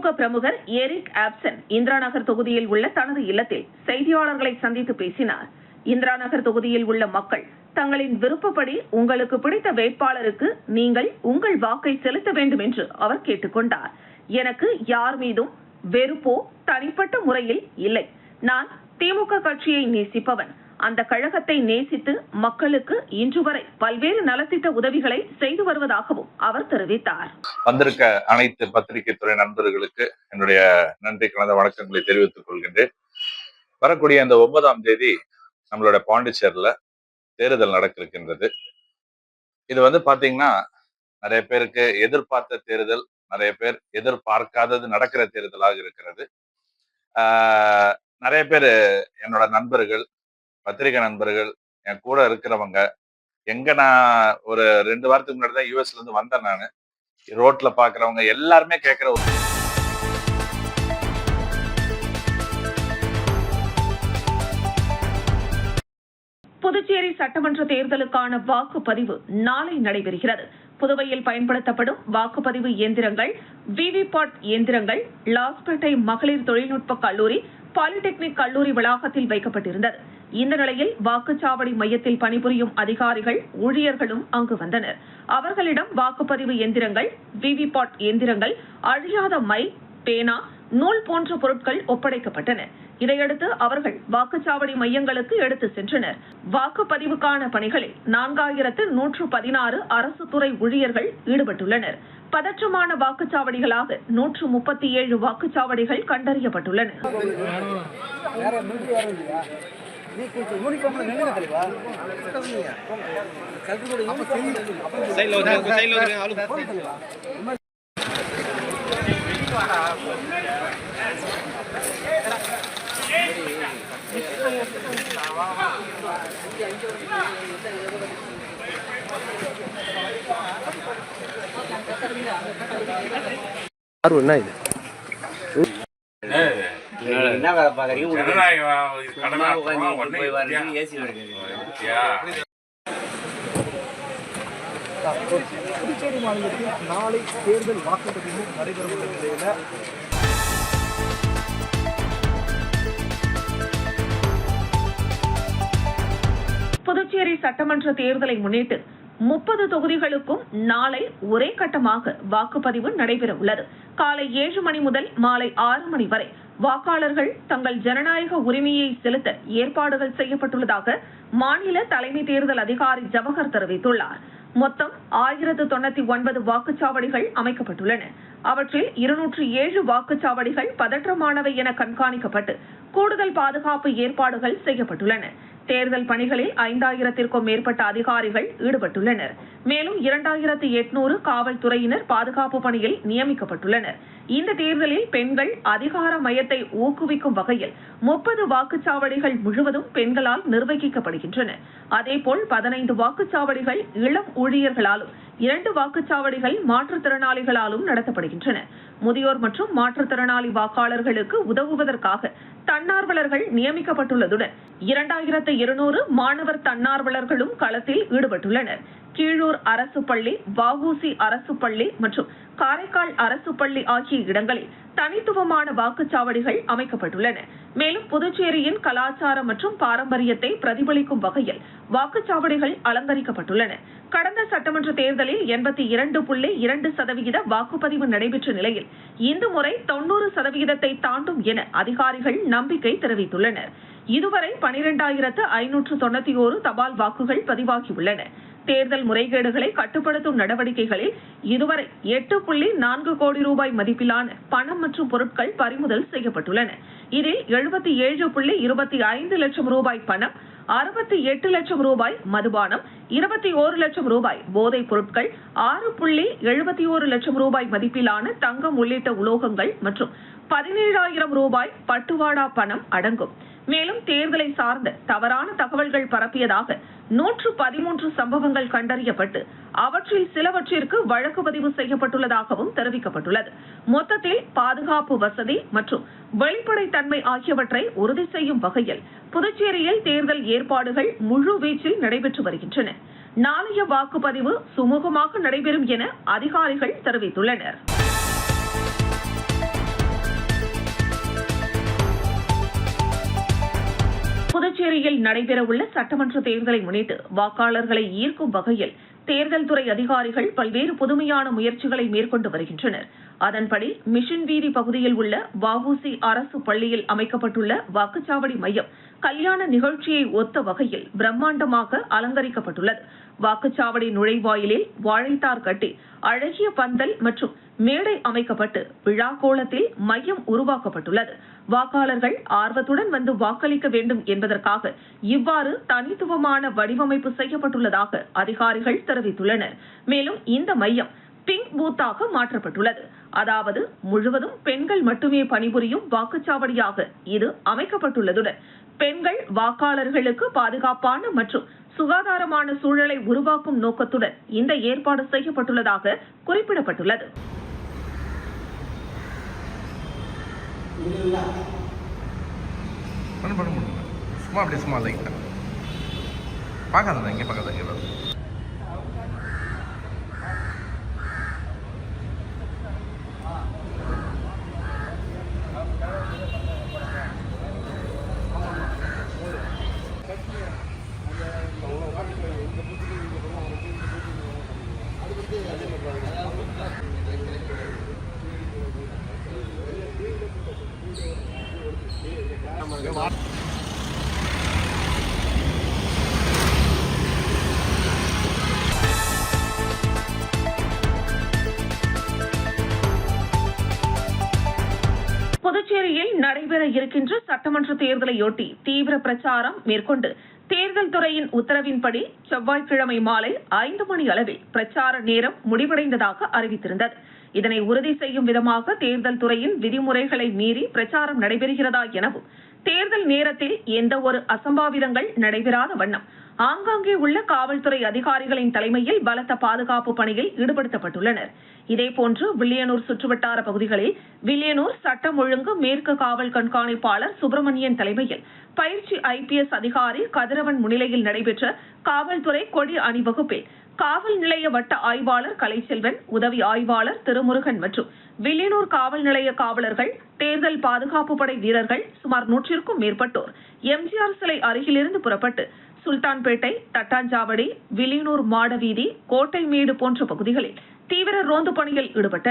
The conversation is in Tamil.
திமுக பிரமுகர் எரிக் ஆப்சன் இந்திரா நகர் தொகுதியில் உள்ள தனது இல்லத்தில் செய்தியாளர்களை சந்தித்து பேசினார். இந்திரா நகர் தொகுதியில் உள்ள மக்கள் தங்களின் விருப்பப்படி உங்களுக்கு பிடித்த வேட்பாளருக்கு நீங்கள் உங்கள் வாக்கை செலுத்த வேண்டும் என்று அவர் கேட்டுக்கொண்டார். எனக்கு யார் மீதும் வெறுப்போ தனிப்பட்ட முறையில் இல்லை. நான் திமுக கட்சியை நேசிப்பவன். அந்த கழகத்தை நேசித்து மக்களுக்கு இன்று வரை பல்வேறு நலத்திட்ட உதவிகளை செய்து வருவதாகவும் அவர் தெரிவித்தார். வந்திருக்க அனைத்து பத்திரிகை துறை நண்பர்களுக்கு என்னுடைய நன்றி கலந்த வணக்கங்களை தெரிவித்துக் கொள்கின்றேன். வரக்கூடிய இந்த 9ஆம் தேதி நம்மளோட பாண்டிச்சேரியில தேர்தல் நடக்க இருக்கின்றது. இது பாத்தீங்கன்னா நிறைய பேருக்கு எதிர்பார்த்த தேர்தல், நிறைய பேர் எதிர்பார்க்காதது நடக்கிற தேர்தலாக இருக்கிறது. நிறைய பேர் என்னோட நண்பர்கள், பத்திரிகை நண்பர்கள், என் கூட இருக்கிறவங்க, நான் ஒரு 2 வாரத்துக்கு முன்னாடி தான் யூஎஸ்ல இருந்து வந்தேன். நான் ரோட்ல பாக்குறவங்க எல்லாருமே கேட்கிற ஒரு புதுச்சேரி சட்டமன்ற தேர்தலுக்கான வாக்குப்பதிவு நாளை நடைபெறுகிறது. புதுவையில் பயன்படுத்தப்படும் வாக்குப்பதிவு இயந்திரங்கள், விவிபாட் இயந்திரங்கள் லாஸ்பேட்டை மகளிர் தொழில்நுட்ப கல்லூரி, பாலிடெக்னிக் கல்லூரி வளாகத்தில் வைக்கப்பட்டிருந்தது. இந்த நிலையில் வாக்குச்சாவடி மையத்தில் பணிபுரியும் அதிகாரிகள், ஊழியர்களும் அங்கு வந்தனர். அவர்களிடம் வாக்குப்பதிவு இயந்திரங்கள், விவிபாட் இயந்திரங்கள், அழியாத மை, பேனா, நூல் போன்ற பொருட்கள் ஒப்படைக்கப்பட்டன. இதையடுத்து அவர்கள் வாக்குச்சாவடி மையங்களுக்கு எடுத்து சென்றனர். வாக்குப்பதிவுக்கான பணிகளில் 4116 அரசு துறை ஊழியர்கள் ஈடுபட்டுள்ளனர். பதற்றமான வாக்குச்சாவடிகளாக 137 வாக்குச்சாவடிகள் கண்டறியப்பட்டுள்ளன. புதுச்சேரி மாநிலத்தில் நாளை தேர்தல் வாக்குப்பதிவு நடைபெறவுள்ள நிலையில புதுச்சேரி சட்டமன்ற தேர்தலை முன்னிட்டு 30 தொகுதிகளுக்கும் நாளை ஒரே கட்டமாக வாக்குப்பதிவு நடைபெற உள்ளது. காலை 7 மணி முதல் மாலை 6 மணி வரை வாக்காளர்கள் தங்கள் ஜனநாயக உரிமையை செலுத்த ஏற்பாடுகள் செய்யப்பட்டுள்ளதாக மாநில தலைமை தேர்தல் அதிகாரி ஜவஹர் தெரிவித்துள்ளார். மொத்தம் 1099 வாக்குச்சாவடிகள் அமைக்கப்பட்டுள்ளன. அவற்றில் 207 வாக்குச்சாவடிகள் பதற்றமானவை என கண்காணிக்கப்பட்டு கூடுதல் பாதுகாப்பு ஏற்பாடுகள் செய்யப்பட்டுள்ளன. தேர்தல் பணிகளில் 5000த்திற்கும் மேற்பட்ட அதிகாரிகள் ஈடுபட்டுள்ளனர். மேலும் 2800 காவல்துறையினர் பாதுகாப்பு பணியில் நியமிக்கப்பட்டுள்ளனர். இந்த தேர்தலில் பெண்கள் அதிகார மையத்தை ஊக்குவிக்கும் வகையில் 30 வாக்குச்சாவடிகள் முழுவதும் பெண்களால் நிர்வகிக்கப்படுகின்றன. அதேபோல் 15 வாக்குச்சாவடிகள் இளம் ஊழியர்களாலும் 2 வாக்குச்சாவடிகள் மாற்றுத்திறனாளிகளாலும் நடத்தப்படுகின்றன. முதியோர் மற்றும் மாற்றுத்திறனாளி வாக்காளர்களுக்கு உதவுவதற்காக தன்னார்வலர்கள் நியமிக்கப்பட்டுள்ளதுடன் 2200 மாணவர் தன்னார்வலர்களும் களத்தில் ஈடுபட்டுள்ளனர். கீழூர் அரசு பள்ளி, வஉசி அரசு பள்ளி மற்றும் காரைக்கால் அரசு பள்ளி ஆகிய இடங்களில் தனித்துவமான வாக்குச்சாவடிகள் அமைக்கப்பட்டுள்ளன. மேலும் புதுச்சேரியின் கலாச்சாரம் மற்றும் பாரம்பரியத்தை பிரதிபலிக்கும் வகையில் வாக்குச்சாவடிகள் அலங்கரிக்கப்பட்டுள்ளன. கடந்த சட்டமன்ற தேர்தலில் 82.2% வாக்குப்பதிவு நடைபெற்ற நிலையில் இந்த முறை 90% தாண்டும் என அதிகாரிகள் நம்பிக்கை தெரிவித்துள்ளனர். இதுவரை 12591 தபால் வாக்குகள் பதிவாகியுள்ளன. தேர்தல் முறைகேடுகளை கட்டுப்படுத்தும் நடவடிக்கைகளில் இதுவரை 8.4 கோடி ரூபாய் மதிப்பிலான பணம் மற்றும் பொருட்கள் பறிமுதல் செய்யப்பட்டுள்ளன. இதில் 77.25 லட்சம் ரூபாய் பணம், 68 லட்சம் ரூபாய் மதுபானம், 21 லட்சம் ரூபாய் போதைப் பொருட்கள், 6.71 லட்சம் ரூபாய் மதிப்பிலான தங்கம் உள்ளிட்ட உலோகங்கள் மற்றும் 17,000 ரூபாய் பட்டுவாடா பணம் அடங்கும். மேலும் தேர்தலை சார்ந்த தவறான தகவல்கள் பரப்பியதாக 113 சம்பவங்கள் கண்டறியப்பட்டு அவற்றில் சிலவற்றிற்கு வழக்கு பதிவு செய்யப்பட்டுள்ளதாகவும் தெரிவிக்கப்பட்டுள்ளது. மொத்தத்தில் பாதுகாப்பு வசதி மற்றும் வெளிப்படைத்தன்மை ஆகியவற்றை உறுதி செய்யும் வகையில் புதுச்சேரியில் தேர்தல் ஏற்பாடுகள் முழு வீச்சில் நடைபெற்று வருகின்றன. நாளைய வாக்குப்பதிவு சுமூகமாக நடைபெறும் என அதிகாரிகள் தெரிவித்துள்ளனர். புதுச்சேரியில் நடைபெறவுள்ள சட்டமன்ற தேர்தலை முன்னிட்டு வாக்காளர்களை ஈர்க்கும் வகையில் தேர்தல் துறை அதிகாரிகள் பல்வேறு புதுமையான முயற்சிகளை மேற்கொண்டு வருகின்றனர். அதன்படி மிஷன் வீதி பகுதியில் உள்ள வஉசி அரசு பள்ளியில் அமைக்கப்பட்டுள்ள வாக்குச்சாவடி மையம் கல்யாண நிகழ்ச்சியை ஒத்த வகையில் பிரம்மாண்டமாக அலங்கரிக்கப்பட்டுள்ளது. வாக்குச்சாவடி நுழைவாயிலில் வாழைத்தார் கட்டி அழகிய பந்தல் மற்றும் மேடை அமைக்கப்பட்டு விழா கோலத்தில் மையம் உருவாக்கப்பட்டுள்ளது. வாக்காளர்கள் ஆர்வத்துடன் வந்து வாக்களிக்க வேண்டும் என்பதற்காக இவ்வாறு தனித்துவமான வடிவமைப்பு செய்யப்பட்டுள்ளதாக அதிகாரிகள் தெரிவித்துள்ளனர். மேலும் இந்த மையம் பிங்க் பூத்தாக மாற்றப்பட்டுள்ளது. அதாவது முழுவதும் பெண்கள் மட்டுமே பணிபுரியும் வாக்குச்சாவடியாக இது அமைக்கப்பட்டுள்ளதுடன் பெண்கள் வாக்காளர்களுக்கு பாதுகாப்பான மற்றும் சுகாதாரமான சூழலை உருவாக்கும் நோக்கத்துடன் இந்த ஏற்பாடு செய்யப்பட்டுள்ளதாக குறிப்பிடப்பட்டுள்ளது. சும்மா லைட்டா பார்க்காத இங்கே பார்க்காத. புதுச்சேரியில் நடைபெற இருக்கின்ற சட்டமன்ற தேர்தலையொட்டி தீவிர பிரச்சாரம் மேற்கொண்டு தேர்தல் துறையின் உத்தரவின்படி செவ்வாய்க்கிழமை மாலை 5 மணி அளவில் பிரச்சார நேரம் முடிவடைந்ததாக அறிவித்திருந்தது. இதனை உறுதி செய்யும் விதமாக தேர்தல் துறையின் விதிமுறைகளை மீறி பிரச்சாரம் நடைபெறுகிறதா எனவும் தேர்தல் நேரத்தில் எந்த ஒரு அசம்பாவிதங்கள் நடைபெறாத வண்ணம் ஆங்காங்கே உள்ள காவல்துறை அதிகாரிகளின் தலைமையில் பலத்த பாதுகாப்பு பணியில் ஈடுபடுத்தப்பட்டுள்ளனர். இதேபோன்று வில்லியனூர் சுற்றுவட்டார பகுதிகளில் வில்லியனூர் சட்டம் ஒழுங்கு மேற்கு காவல் கண்காணிப்பாளர் சுப்பிரமணியன் தலைமையில் பயிற்சி IPS அதிகாரி கதிரவன் முன்னிலையில் நடைபெற்ற காவல்துறை கொடி அணிவகுப்பில் காவல் நிலைய வட்ட ஆய்வாளர் கலைச்செல்வன், உதவி ஆய்வாளர் திருமுருகன் மற்றும் வில்லியனூர் காவல் நிலைய காவலர்கள், தேர்தல் பாதுகாப்பு படை வீரர்கள் சுமார் 100க்கும் மேற்பட்டோர் MGR சிலை அருகிலிருந்து புறப்பட்டு சுல்தான்பேட்டை, தட்டாஞ்சாவடி, வில்லியனூர் மாடவீதி, கோட்டைமேடு போன்ற பகுதிகளில் தீவிர ரோந்து பணியில் ஈடுபட்டனர்.